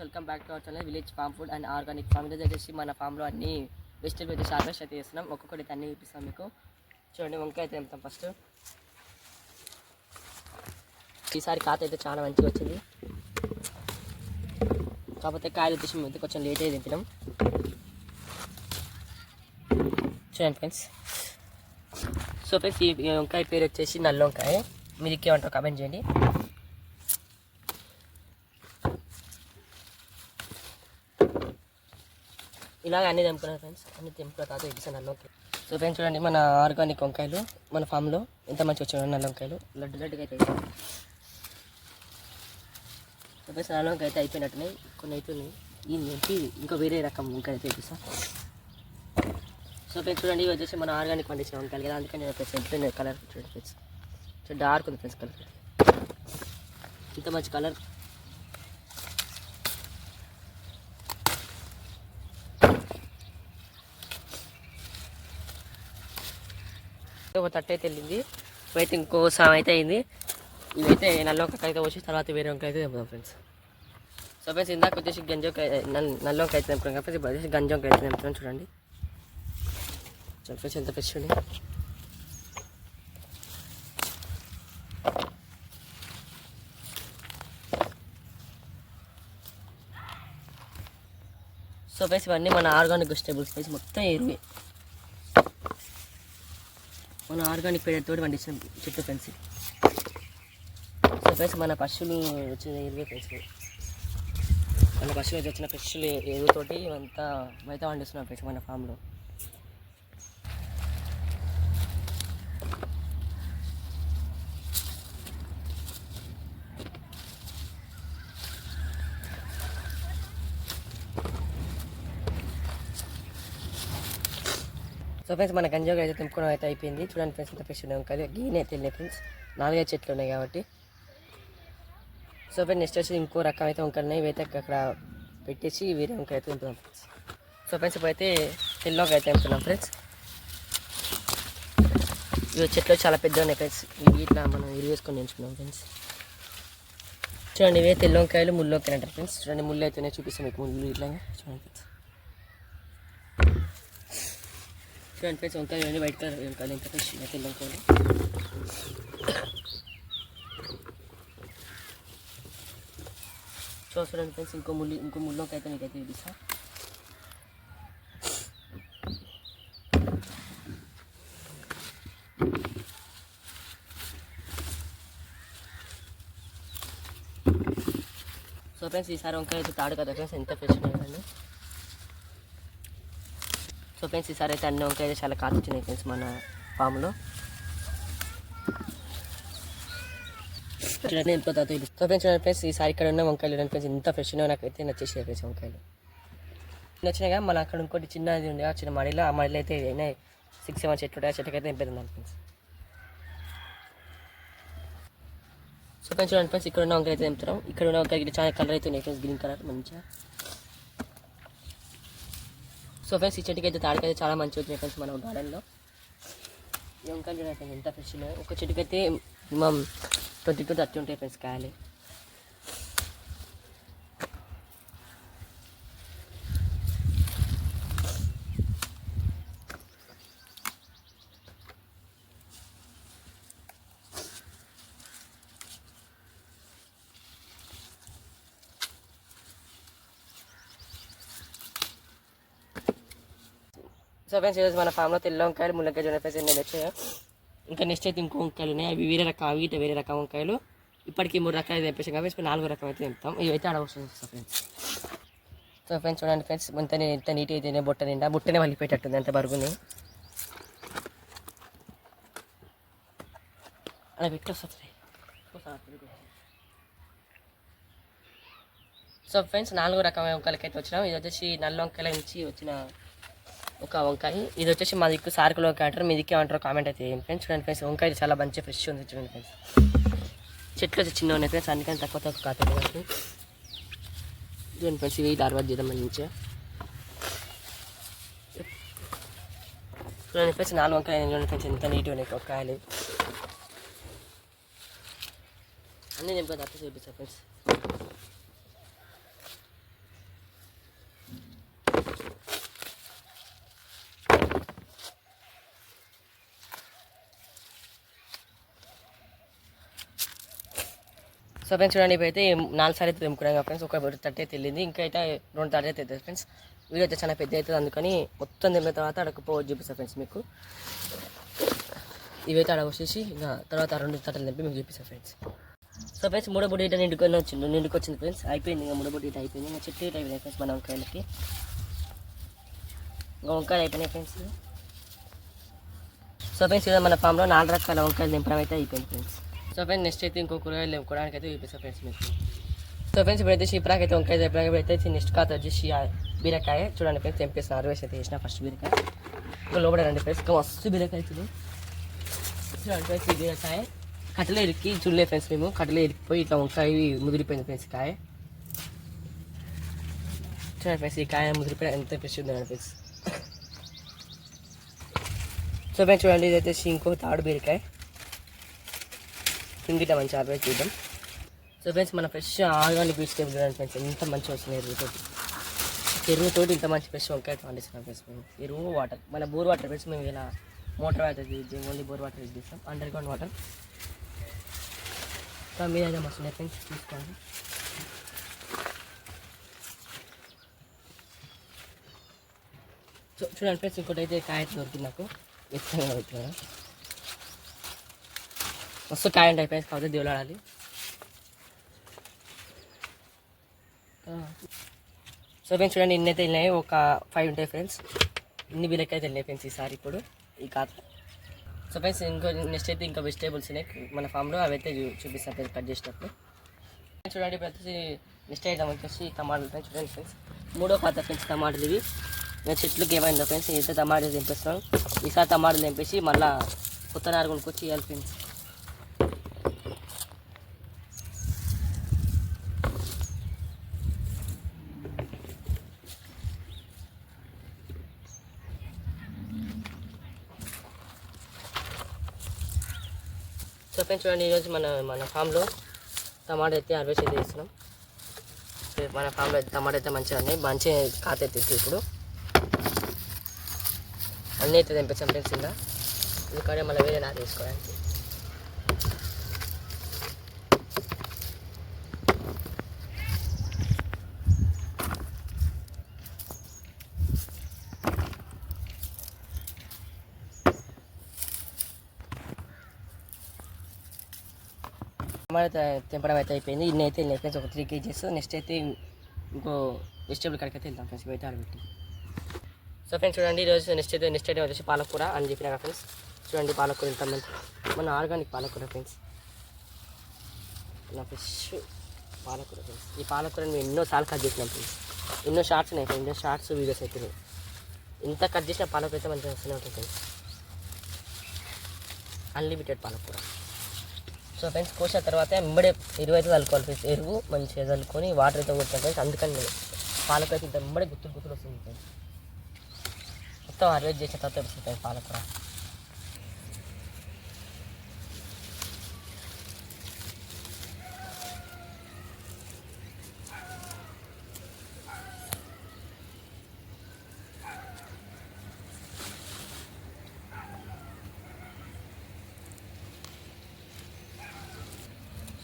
Welcome back to our channel village farm food and organic farm. ఇది వచ్చేసి మన ఫామ్లో అన్ని వెజిటేబుల్ వచ్చేసి హార్వెస్ట్ అయితే చేస్తున్నాం. ఒక్కొక్కటి అన్నీ చూపిస్తాం మీకు. చూడండి, వంకాయ అయితే తెంపుతాం ఫస్ట్. ఈసారి కాత అయితే చాలా మంచిగా వచ్చింది, కాకపోతే కాయలు వచ్చేసి అయితే కొంచెం లేట్ అయ్యి తెంపినాం. చూడండి ఫ్రెండ్స్. సో ఫ్రెండ్స్, ఈ వంకాయ పేరు వచ్చేసి నల్ల వంకాయ. మీరు ఇంకేమంటారో కామెంట్ చేయండి. ఇలాగ అన్నీ తెంపుకున్నాను ఫ్రెండ్స్. అన్ని తెంపుకున్న తర్వాత చూపిస్తాను నల్ల వంకాయ. సో ఫ్రెండ్స్ చూడండి, మన ఆర్గానిక్ వంకాయలు మన ఫామ్లో ఎంత మంచిగా వచ్చాయి. నల్ల వంకాయలు లడ్డుగా అయితే అయిపోయి. సో ఫ్రెండ్స్, నల్ల వంకాయ అయితే అయిపోయినట్టున్నాయి, కొన్ని అవుతున్నాయి. ఈ తెంపి ఇంకా వేరే రకం వంకాయ అయితే చూపిస్తాం. సో ఫ్రెండ్స్ చూడండి, ఇవి వచ్చేసి మన ఆర్గానిక్ పండించిన వంకాయలు కదా, అందుకని నేను ఫ్రెండ్స్ కలర్ చూడండి ఫ్రెండ్స్. సో డార్క్ ఉంది ఫ్రెండ్స్ కలర్, ఇంత మంచి కలర్. ఒక తట్టు అయితే వెళ్ళింది, ఇవైతే ఇంకో సాయం అయితే అయింది. ఇవైతే నల్ల వంకాయ అయితే వచ్చి తర్వాత వేరే వంకాయ అయితే తెంపుదాం ఫ్రెండ్స్. సో ఫ్రెండ్స్, ఇందాక వచ్చేసి నల్ల వంకాయ అయితే తెంపుకున్నాం కదా ఫ్రెండ్స్. ఇప్పుడు వచ్చేసి గంజ వంకాయ అయితే తెంపుతున్నాం. చూడండి ఫ్రెండ్స్, ఎంత ఫ్రెష్ ఉంది. సో ఫ్రెండ్స్, ఇవన్నీ మన ఆర్గానిక్ వెజిటేబుల్స్ ఫ్రెండ్స్, మొత్తం ఎరువే. మన ఆర్గానిక్ పేడతో పండించిన చెట్టు ఫ్రెండ్స్. సో ఫ్రెండ్స్, మన పశువులు వచ్చిన ఎరువే ఫ్రెండ్స్. మన పశువులు వచ్చిన పశువులు ఎరువుతోటి అంతా బయట పండిస్తున్నాం ఫ్రెండ్స్ మన ఫామ్లో. సో ఫ్రెండ్స్, మన గంజాగా అయితే తెంపుకోవడం అయితే అయిపోయింది. చూడండి ఫ్రెండ్స్, ఇంత ఫ్రెష్ ఉన్నాయి వంకాయలు. గీనే అయితే వెళ్ళినాయి ఫ్రెండ్స్, 4-5 చెట్లు ఉన్నాయి కాబట్టి. సో ఫ్రెండ్స్, నెక్స్ట్ వచ్చి ఇంకో రకం అయితే వంకాయలు ఉన్నాయి. ఇవైతే అక్కడ పెట్టేసి వేరే వంకాయ అయితే తెంపుతున్నాం ఫ్రెండ్స్. సో ఫ్రెండ్స్, ఇప్పుడైతే తెల్లగా అయితే తెంపుతున్నాం ఫ్రెండ్స్. ఇవి చెట్లు చాలా పెద్ద ఉన్నాయి ఫ్రెండ్స్. ఇవి ఇట్లా మనం వేసుకొని ఎంచుకున్నాం ఫ్రెండ్స్. చూడండి, ఇవే తెల్ల వంకాయలు, ముళ్ళు వంకాయలు అంటారు ఫ్రెండ్స్. చూడండి, ముళ్ళు అయితేనే చూపిస్తాం మీకు. ముళ్ళు ఇట్లా చూడండి ఫ్రెండ్స్. చూడండి ఫ్రెండ్స్, వంకాయలు ఇవన్నీ వైట్ కలర్ వంకాయలు, ఎంత ఫ్రెష్ తెల్ల వంకాయలు. చూడండి ఫ్రెండ్స్, ఇంకో ముళ్ళు వంకాయ అయితే మీకైతే చూపిస్తాను. సో ఫ్రెండ్స్, ఈసారి వంకాయ అయితే తాడు కదా ఫ్రెండ్స్, ఎంత ఫ్రెష్ ఉన్నాయండి. సో ఫ్రెండ్స్, ఈసారి అయితే అన్ని వంకాయ చాలా కాత వచ్చినాయి ఫ్రెండ్స్ మన ఫామ్లో. చూడండి ఎంత తాత. సో ఫ్రెండ్స్ చూడండి ఫ్రెండ్స్, ఈసారి ఇక్కడ ఉన్న వంకాయలు చూడండి ఫ్రెండ్స్, ఎంత ఫ్రెష్ ఉన్నాయో. నాకైతే నచ్చేసాయి ఫ్రెండ్స్ వంకాయలు. నచ్చినాయి కదా. మళ్ళీ అక్కడ ఇంకోటి చిన్నది ఉంది, ఆ చిన్న మడిలో, ఆ మడిలో అయితే అయినాయి 6-7 చెట్లు ఉంటాయి. ఆ చెట్టుకి అయితే తెంపేద్దాం ఫ్రెండ్స్. సో ఫ్రెండ్స్ చూడండి ఫ్రెండ్స్, ఇక్కడ ఉన్న వంకాయ అయితే తెంపుతాం. ఇక్కడ ఉన్న వంకాయకి చాలా కలర్ అయితే ఉన్నాయి ఫ్రెండ్స్, గ్రీన్ కలర్ మంచిగా. సో ఫ్రెండ్స్, ఈ చెట్టుకి అయితే తాడికైతే చాలా మంచిగా వచ్చినాయి ఫ్రెండ్స్ మన గార్డెన్లో. ఈ వంకాయలు చూడండి ఫ్రెండ్స్, ఎంత ఫ్రెష్ ఉన్నాయి. ఒక చెట్టుకి అయితే మినిమం 20-30 ఉంటాయి ఫ్రెండ్స్ కాయలు. సో ఫ్రెండ్స్, ఈరోజు మన ఫామ్లో తెల్ల వంకాయలు, ముళ్ళకాయ చూడండి ఫ్రెండ్స్ ఎన్ని వచ్చాయో. ఇంకా నెక్స్ట్ అయితే ఇంకో వంకాయలు ఉన్నాయి, అవి వేరే రకం, అవి ఇటు వేరే రకం వంకాయలు. ఇప్పటికీ 3 రకాలు తెప్పించాం కాబట్టి ఇప్పుడు 4వ రకం అయితే తెంపుతాం. ఇవైతే అడగొస్తాం ఫ్రెండ్స్. సో ఫ్రెండ్స్ చూడండి ఫ్రెండ్స్, ఎంత నీట్ అయితేనే బుట్ట నిండా బుట్టనే వలిపోయేటట్టుంది, అంత బరుగుని అలా పెట్టొస్తుంది. సో ఫ్రెండ్స్, 4వ రకం వంకాయలకి అయితే వచ్చినాం. ఇది వచ్చేసి నల్ల వంకాయల నుంచి వచ్చిన ఒక వంకాయ. ఇది వచ్చేసి మా దిక్కు సార్కులు వంకాయ అంటారు, మీ దిక్కు ఏమంటారో కామెంట్ అయితే చేయండి ఫ్రెండ్స్. చూడండి ఫ్రెండ్స్, వంకాయ చాలా మంచిగా ఫ్రెష్ ఉంది. చూడండి ఫ్రెండ్స్, చెట్లు వచ్చి చిన్న ఉన్నాయి ఫ్రెండ్స్, అందుకని తక్కువ కాదు కాబట్టి. చూడండి ఫ్రెండ్స్, ఇవి అలవాటు చేద్దాం మంచిగా. చూడండి ఫ్రెండ్స్, 4 వంకాయలు చూడండి ఫ్రెండ్స్, ఎంత నీట్గా ఉన్నాయి వంకాయలు. అన్నీ నింపుకొని తప్ప చూపిస్తాను ఫ్రెండ్స్. సో ఫ్రెండ్స్ చూడండి ఇప్పుడైతే 4 సార్లు అయితే తెంపుకున్నాం ఫ్రెండ్స్. ఒక 30 అయితే వెళ్ళింది, ఇంకా అయితే 2 30 అయితే అవుతుంది ఫ్రెండ్స్. వీడియో అయితే చాలా పెద్ద అవుతుంది, అందుకని మొత్తం తెంపిన తర్వాత అక్కడ పోవచ్చు చూపిస్తాను ఫ్రెండ్స్ మీకు. ఇవైతే అక్కడ వచ్చేసి ఇంకా తర్వాత 2 తట్టలు తెంపి మీకు చూపిస్తాను ఫ్రెండ్స్. సో ఫ్రెండ్స్ 3వ బుడ్డ ఇట నిండుకు వచ్చింది ఫ్రెండ్స్. అయిపోయింది ఇంకా 3వ బుడ్డ ఇట అయిపోయింది. ఇంకా చెట్టు ఇట అయిపోయినాయి ఫ్రెండ్స్ మన వంకాయలకి. ఇంకా వంకాయలు అయిపోయినాయి ఫ్రెండ్స్. సో ఫ్రెండ్స్ ఇలా మన ఫామ్లో 4 రకాల వంకాయలు తెంపడం అయితే అయిపోయింది ఫ్రెండ్స్. సో ఫ్రెండ్స్ నెక్స్ట్ అయితే ఇంకో కూరగాయలు తెంపుకోవడానికి అయితే చూపిస్తాను ఫ్రెండ్స్ మీకు. సో ఫ్రెండ్స్ ఇప్పుడైతే షిప్రాక్ అయితే వంకాయ తెంపడానికి అయితే నెక్స్ట్ ఖాతా వచ్చేసి బీరకాయ చూడండి ఫ్రెండ్స్ తెంపేసిన 60 అయితే వేసిన ఫస్ట్ బీరకాయ. ఇంకా లోపల రండి ఫ్రెండ్స్, ఇంకా మస్తు బీరకాయ అవుతుంది చూడండి ఫ్రెండ్స్. ఈ బీరకాయ కట్టెలో ఇరికి చూడలే ఫ్రెండ్స్, మేము కట్టెలో ఇరికిపోయి ఇట్లా వంకాయ ముదిరిపోయింది ఫ్రెండ్స్. కాయ చూడండి ఫ్రెండ్స్, ఈ కాయ ముదిరిపోయి ఎంత ఫ్రెష్ ఉందండి ఫ్రెండ్స్. సో ఫ్రెండ్స్ చూడండి ఇదైతే ఇంకో తాడు బీరకాయ కింగిట మంచి ఆపే చూద్దాం. సో ఫ్రెండ్స్ మన ఫ్రెష్ ఆర్గానిక్ వెజిటేబుల్ చూడండి ఫ్రెండ్స్, ఎంత మంచిగా వస్తుంది ఎరువుతోటి ఇంత మంచి ఫ్రెష్ వంకాయ పండిస్తున్నాం ఫ్రెండ్స్ మేము. ఎరువు వాటర్ మన బోర్ వాటర్ ఫ్రెండ్స్, మేము ఇలా మోటార్ వాటర్ యూజ్ చేయం, ఓన్లీ బోర్ వాటర్ యూజ్ చేస్తాం, అండర్ గ్రౌండ్ వాటర్. సో మీరు అయితే మస్తు ఫ్రెండ్స్ చూసుకోండి. చూడండి ఫ్రెండ్స్ ఇంకోటి అయితే కాయ దొరికింది నాకు, ఎత్తుగా అవుతుంది మస్తు కాయ ఉంటాయి ఫ్రెండ్స్, కాకపోతే దేవులాడాలి. సో ఫ్రెండ్స్ చూడండి ఇన్ని అయితే వెళ్ళినాయి, ఒక 5 ఉంటాయి ఫ్రెండ్స్. ఇన్ని బిల్లకి అయితే వెళ్ళినాయి ఫ్రెండ్స్ ఈసారి ఇప్పుడు ఈ ఖాత. సో ఫ్రెండ్స్ ఇంకో నెక్స్ట్ అయితే ఇంకా వెజిటేబుల్స్ ఉన్నాయి మన ఫామ్లో, అవి అయితే చూపిస్తాను ఫ్రెండ్స్ కట్ చేసేటప్పుడు. చూడండి ఇప్పుడు వచ్చేసి నెక్స్ట్ ఐటమ్ వచ్చేసి టమాటాలు ఫ్రెండ్స్. చూడండి ఫ్రెండ్స్ 3వ ఖాతా ఫ్రెండ్స్ టమాటాలు ఇవి. మేము చెట్లుకి ఏమైందో ఫ్రెండ్స్, అయితే టమాటాలు తెంపిస్తున్నాం. ఈసారి టమాటాలు తెంపేసి మళ్ళీ కొత్త నారు కొనుక్కొచ్చి ఇవ్వాలి ఫ్రెండ్స్. సో ఫ్రెండ్స్ చూడండి ఈరోజు మన ఫామ్లో టమాటా అయితే హార్వెస్ట్ అయితే చేస్తున్నాం. మన ఫామ్లో అయితే టమాటా అయితే మంచిగా ఉన్నాయి, మంచి ఖాత అయితే ఇప్పుడు అన్నీ అయితే తెంపించాం ఫ్రెండ్స్. ఇంకా ఎందుకంటే మళ్ళీ వేరే నారు తీసుకోవడానికి. టమాటా తెంపడం అయితే అయిపోయింది. ఇన్ని అయితే వెళ్ళినాయి ఫ్రెండ్స్, ఒక 3 kgs. నెక్స్ట్ అయితే ఇంకో వెజిటేబుల్ కడికి అయితే వెళ్తాం ఫ్రెండ్స్, బయట ఆడబెట్టి. సో ఫ్రెండ్స్ చూడండి ఈరోజు నెక్స్ట్ అయితే వచ్చేసి పాలకూర అని చెప్పినా ఫ్రెండ్స్. చూడండి పాలకూర ఇంత మన ఆర్గానిక్ పాలకూర ఫ్రెండ్స్, నా ఫ్రెష్ పాలకూర ఫ్రెండ్స్. ఈ పాలకూరని మేము ఎన్నోసార్లు కట్ చేసినాం ఫ్రెండ్స్, ఎన్నో షార్ట్స్ ఉన్నాయి ఫ్రెండ్స్, షార్ట్స్ వీడియోస్ అయితే ఇంత కట్ చేసిన పాలకూర అయితే మంచిగా వస్తూనే ఉంటుంది ఫ్రెండ్స్, అన్లిమిటెడ్ పాలకూర. సో ఫ్రెండ్స్ కోసిన తర్వాత వెంబడే ఎరువు అయితే చల్లుకోవాలి ఫ్రెండ్స్, ఎరువు మంచిగా చల్లుకొని వాటర్ అయితే కొట్టాను ఫ్రెండ్స్. అందుకని పాలకూర అయితే వెంబడే గుత్తులు వస్తుంది ఫ్రెండ్స్, మొత్తం హార్వెస్ట్ చేసిన తర్వాత వస్తుంది ఫ్రెండ్స్ పాలకూర.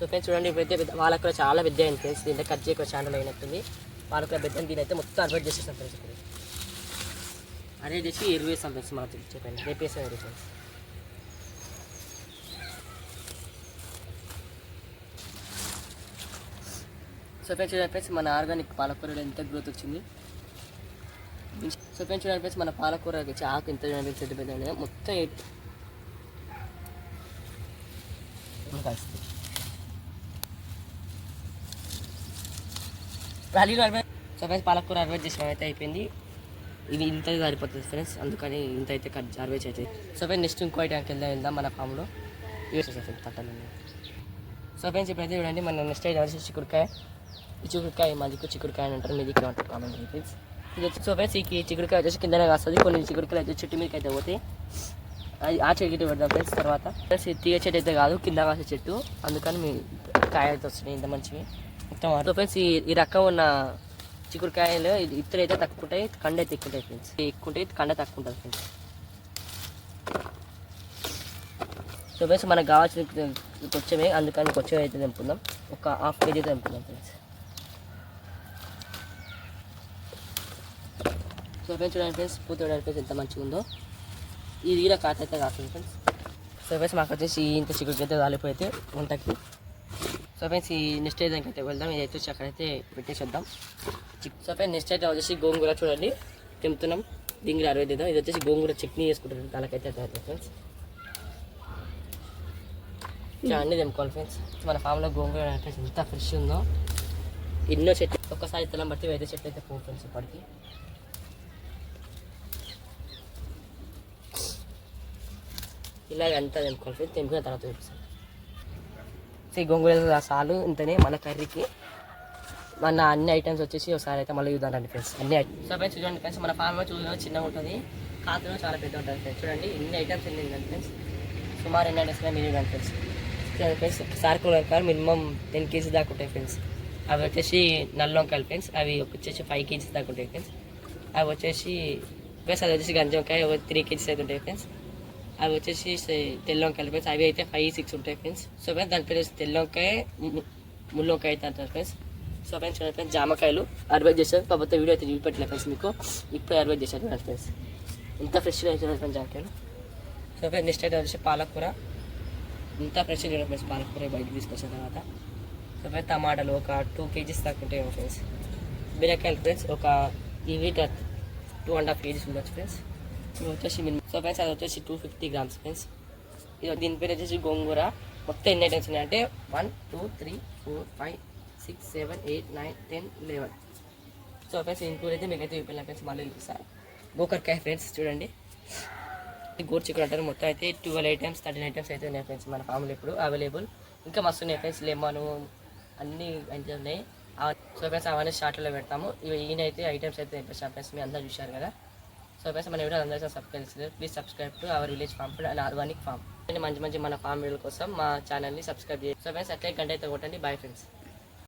సో ఫ్రెండ్స్ చూడండి ఇప్పుడైతే పాలకూర చాలా పెద్ద అయింది ఫ్రెండ్స్, దీంట్లో కట్ చేయక ఛానల్ అయినట్టుంది. పాలకూర పెద్ద దీని అయితే మొత్తం అర్వేట్ చేసేస్తాం ఫ్రెండ్స్. ఇప్పుడు అరే చేసి ఎరువు వేస్తాం ఫ్రెండ్స్, మనం చెప్పండి రేపు వేసాం ఎరువు ఫ్రెండ్స్. సో ఫ్రెండ్స్ చూడండి ఫ్రెండ్స్ మన ఆర్గానిక్ పాలకూరలో ఎంత గ్రోత్ వచ్చింది. సో ఫ్రెండ్స్ చూడండి ఫ్రెండ్స్ మన పాలకూర వచ్చి ఆకు ఎంత చూడండి పెద్ద పెద్ద మొత్తం వస్తుంది. సో ఫ్రెండ్స్ పాలకూర హార్వెస్ట్ చేసిన అయితే అయిపోయింది. ఇది ఇంత సరిపోతుంది ఫ్రెండ్స్, అందుకని ఇంత అయితే హార్వెస్ట్ అవుతుంది. సో ఫ్రెండ్స్ నెక్స్ట్ ఇంకో ఐటమ్కి వెళ్దాం మన ఫామ్లో యూస్ చేస్తాం ఫ్రెండ్స్ తట్టలు. సో ఫ్రెండ్స్ ఇప్పుడైతే చూడండి మన నెక్స్ట్ ఐటమ్ వచ్చేసి చిక్కుడుకాయ. ఈ చిక్కుడుకాయ మా దిక్కు చిక్కుడుకాయ అని అంటారు, మీ దిక్కు అంటారు కామెంట్ ఫ్రెండ్స్. సో ఫ్రెండ్స్ ఈ చిక్కుడుకాయ వచ్చేసి కిందనే కాస్తుంది, కొన్ని చిక్కుడుకాయలు అయితే చెట్టు మీదకి అయితే పోతాయి, అది ఆ చెట్టు పెడదాం ఫ్రెండ్స్. తర్వాత ఫ్రెండ్స్ తీగ చెట్టు అయితే కాదు, కింద కాసే చెట్టు, అందుకని మీ కాయ అయితే వస్తున్నాయి ఇంత మంచివి మొత్తం. సో ఫ్రెండ్స్ ఈ రకం ఉన్న చిక్కుడుకాయలు ఇత్తలు అయితే తక్కువ ఉంటాయి, కండ అయితే ఎక్కువ ఉంటాయి ఫ్రెండ్స్, ఎక్కువ ఉంటాయి కండ తక్కువ ఉంటుంది ఫ్రెండ్స్. సో ఫ్రెండ్స్ మనకు కావాల్సిన కొంచెమే, అందుకని కొంచెం అయితే తెంపుకుందాం. ఒక హాఫ్ కేజీ అయితే తెంపుకుందాం ఫ్రెండ్స్. సో ఫ్రెండ్స్ చూడండి ఫ్రెండ్స్, పూత చూడండి ఫ్రెండ్స్ ఎంత మంచిగా ఉందో. ఇది కూడా కాత అయితే కాస్తుంది ఫ్రెండ్స్. సో ఫ్రెండ్స్ మాకు వచ్చేసి ఇంత చిక్కుడుకి అయితే కాలిపోయితే వంటకి. సో ఫ్రెండ్స్ ఈ నెక్స్ట్ అయితే అయితే వెళ్దాం. ఇది వచ్చి అక్కడైతే పెట్టేసేద్దాం. సో ఫ్రెండ్స్ నెక్స్ట్ అయితే వచ్చేసి గోంగూర చూడండి తెంపుతున్నాం. డింగిరి 60 ఇద్దాం. ఇది వచ్చేసి గోంగూర చట్నీ చేసుకుంటారు దానికైతే అవుతుంది ఫ్రెండ్స్. ఇలా అన్నీ తెంపుకోవాలి ఫ్రెండ్స్. మన ఫామ్లో గోంగూర ఎంత ఫ్రెష్ ఉందో. ఎన్నో చెట్లు ఒక్కసారి తెలం బట్టి వేరే చెట్లు అయితే పో ఫ్రెండ్స్ ఇప్పటికి. ఇలాగ అంతా తెంపుకోవాలి ఫ్రెండ్స్. తెంపుకున్న తర్వాత చూపిస్తాను. సో ఈ గోంగూర సాలు ఇంతనే మన కర్రీకి. మన అన్ని ఐటమ్స్ వచ్చేసి ఒకసారి అయితే మళ్ళీ చూద్దాం ఫ్రెండ్స్. అన్ని సో ఫ్రెండ్స్ చూడండి ఫ్రెండ్స్, మన ఫామ్లో చూడడం చిన్నగా ఉంటుంది, కాతలో చాలా పెద్ద ఉంటుంది ఫ్రెండ్స్. చూడండి ఇన్ని ఐటమ్స్ ఎన్ని ఉందండి ఫ్రెండ్స్. సుమారు ఎన్ని ఐటమ్స్ మీరు చూడండి ఫ్రెండ్స్. ఫ్రెండ్స్ సార్కుల వంకాయలు మినిమం 10 కేజీ దాకా ఉంటాయి ఫ్రెండ్స్. అవి వచ్చేసి నల్ల వంకాయలు ఫ్రెండ్స్. అవి వచ్చేసి 5 కేజీస్ దాకా ఉంటాయి ఫ్రెండ్స్. అవి వచ్చేసి ప్లస్ అది వచ్చేసి గంజ వంకాయ 3 కేజీస్ అయితే ఉంటాయి ఫ్రెండ్స్. అవి వచ్చేసి తెల్ల వంకాయలు ఫ్రెండ్స్. అవి అయితే 5-6 ఉంటాయి ఫ్రెండ్స్. సో ఫ్రెండ్స్ దాని పేరు తెల్ల వంకాయ, ముళ్ళు వంకాయ అయితే అంటారు ఫ్రెండ్స్. సో ఫ్రెండ్స్ చూడండి ఫ్రెండ్స్, జామకాయలు 60 చేశారు. కాకపోతే వీడియో అయితే చూపెట్టలేదు ఫ్రెండ్స్ మీకు. ఇప్పుడు 60 చేశారు చూడండి ఫ్రెండ్స్. ఇంత ఫ్రెష్గా అయితే చూడండి ఫ్రెండ్స్ జామకాయలు. సో ఫ్రెండ్స్ నెక్స్ట్ అయితే వచ్చేసి పాలకూర. ఇంత ఫ్రెష్గా చూడండి ఫ్రెండ్స్ పాలకూర బయటకు తీసుకొచ్చిన తర్వాత. సో ఫ్రెండ్స్ టమాటాలు ఒక 2 కేజీస్ దాకా ఉంటాయి ఫ్రెండ్స్. బీరకాయలు ఫ్రెండ్స్ ఒక ఇవి 2.5 కేజీస్ ఉండొచ్చు ఫ్రెండ్స్. ఇది వచ్చేసి సో ఫ్రెండ్స్ అది వచ్చేసి 250 గ్రామ్స్ ఫ్రెండ్స్. ఇది దీని పేరు వచ్చేసి గోంగూర. మొత్తం ఎన్ని ఐటమ్స్ ఉన్నాయంటే 1 2 3 4 5 6 7 8 9 10 11. సో ఫ్రెండ్స్ ఇంకోటి అయితే మీకైతే చూపించాను ఫ్రెండ్స్. మళ్ళీ చూపిస్తాను. గోకరకాయ ఫ్రెండ్స్ చూడండి, గోరు చికెన్ అంటారు. మొత్తం అయితే 12 ఐటమ్స్ 13 ఐటమ్స్ అయితే ఉన్నాయి ఫ్రెండ్స్ మన ఫామ్లో ఇప్పుడు అవైలబుల్. ఇంకా మస్తు ఉన్నాయి ఫ్రెండ్స్, లెమన్ అన్నీ అయితే ఉన్నాయి. సో ఫ్రెండ్స్ అవన్నీ షార్ట్లో పెడతాము. ఈయనైతే ఐటమ్స్ అయితే తెప్పిస్తాను ఫ్రెండ్స్. మీ అందరూ చూశారు కదా. సో ఫ్రెండ్స్ మన వీడియో అందరికీ సబ్స్క్రైబ్ చేస్తారు. Please subscribe to our village farm food and organic farm. మంచి మంచి మన ఫామ్ వీడియోల కోసం మా ఛానల్ని సబ్స్క్రైబ్ చేయండి. సో ఫ్రెండ్స్ అట్లే గంట అయితే కొట్టండి. Bye friends.